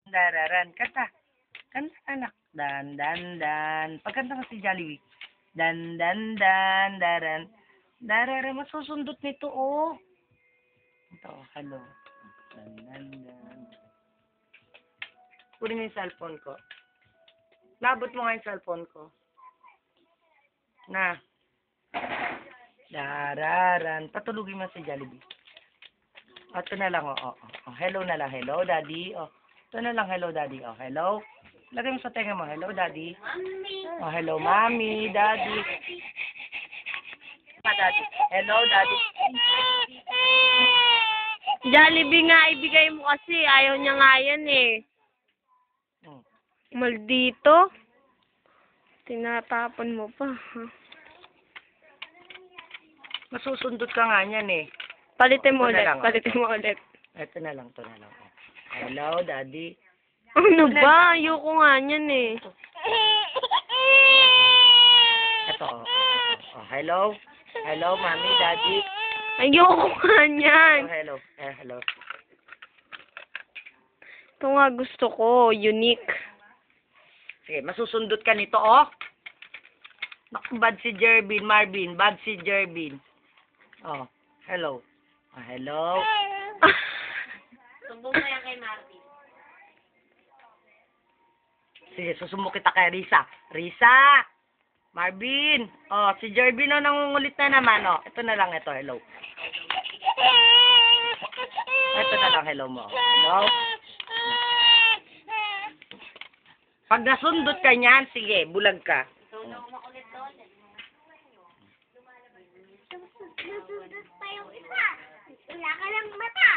Dararan. Kanta. Kanta, anak. Dan, dan, dan. Pagkanta mo si Jollibee. Dan, dan, dan, daran. Dararan. Masusundot nito, oh. Ito, hello. Dan, dan, dan. Kunin mo yung cellphone ko. Labot mo nga yung cellphone ko. Na. Dararan. Patulugin mo si Jollibee. Ito na lang, oh. Hello na lang. Hello, daddy. Oh. Ito na lang, hello, daddy. Oh, hello. Lagay mo sa tenga mo. Hello, daddy. Oh, hello, mommy, daddy. Daddy. Hello, daddy. Jollibee nga, ibigay mo kasi. Ayaw niya nga yan eh. Hmm. Maldito. Tinatapon mo pa. Masusundot ka nga niyan eh. Palitin mo Ito na ulit. lang, oh. Palitin mo ulit. Ito na lang, ito na lang. Oh. Hello, daddy. Ano ba? Ayoko nga niyan eh. Ito, oh. Oh, hello. Hello, mommy, daddy. Ayoko nga niyan. Oh, hello. Hello. Ito nga gusto ko. Unique. Sige, masusundot ka nito, oh. Naku, bad si Jervin, Marvin. Bad si Jervin. Oh, hello. Oh, hello. Sumbong mo yan kay Marvin. Sige, susumbong kita kay Risa. Risa! Marvin! Oh, si Jervin, oh, nangungulit na naman, oh. Ito na lang, ito, hello. Ito na lang, hello mo. Hello? Pag nasundot ka niyan, sige, bulag ka. Nasundot pa yung isa. Wala ka lang mata.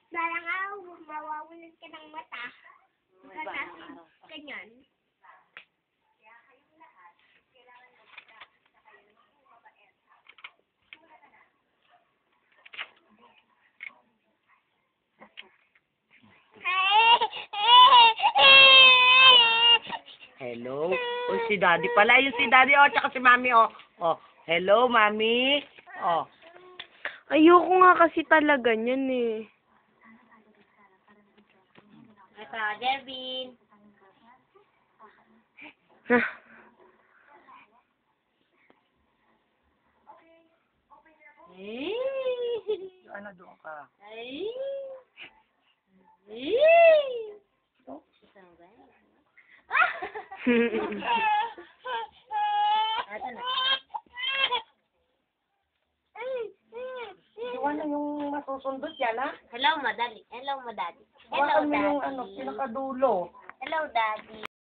Darang araw, mawawalan ka ng mata. Pagkatapos ganyan. Hello? Oh, si daddy pala. Yung si daddy, oh, tsaka si mami, oh. Oh, hello, mami. Oh. Ayoko nga kasi talaga niyan eh. Ito, Jervin. Hah. Ano doon ka? Iwan na yung masusundot yan, ha? Hello, madali. Hello, madali. Iwan mo yung ano, pinakadulo. Hello, daddy.